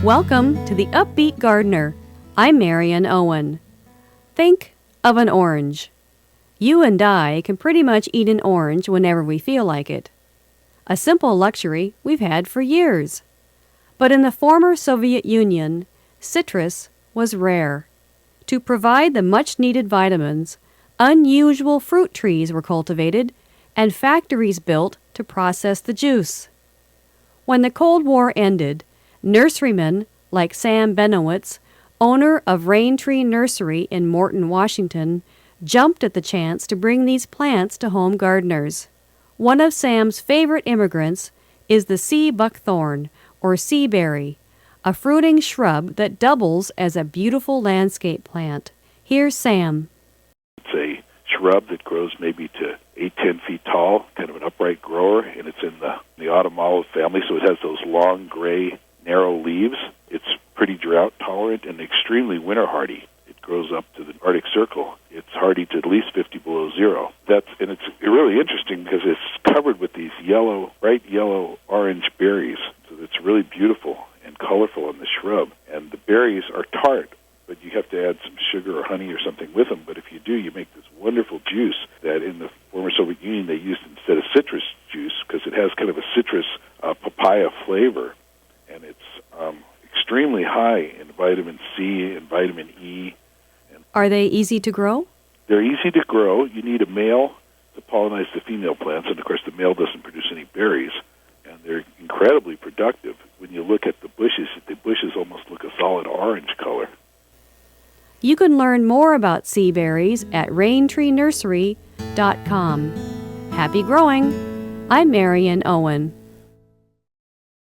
Welcome to the UpBeet Gardener. I'm Marion Owen. Think of an orange. You and I can pretty much eat an orange whenever we feel like it. A simple luxury we've had for years. But in the former Soviet Union, citrus was rare. To provide the much-needed vitamins, unusual fruit trees were cultivated and factories built to process the juice. When the Cold War ended, nurserymen like Sam Benowitz, owner of Rain Tree Nursery in Morton, Washington, jumped at the chance to bring these plants to home gardeners. One of Sam's favorite immigrants is the Sea Buckthorn, or Superberry, a fruiting shrub that doubles as a beautiful landscape plant. Here's Sam. It's a shrub that grows maybe to 8-10 feet tall, kind of an upright grower, and it's in the autumn olive family, so it has those long, gray, narrow leaves. It's pretty drought tolerant and extremely winter hardy. It grows up to the Arctic Circle. It's hardy to at least 50 below zero. It's really interesting because it's covered with these bright yellow orange berries. So it's really beautiful and colorful in the shrub. And the berries are tart, but you have to add some sugar or honey or something with them. But if you do, you make this wonderful juice that in the former Soviet Union they used instead of citrus juice because it has kind of a citrus papaya flavor. And it's extremely high in vitamin C and vitamin E. Are they easy to grow? They're easy to grow. You need a male to pollinize the female plants, and of course the male doesn't produce any berries. And they're incredibly productive. When you look at the bushes almost look a solid orange color. You can learn more about sea berries at raintreenursery.com. Happy growing! I'm Marion Owen.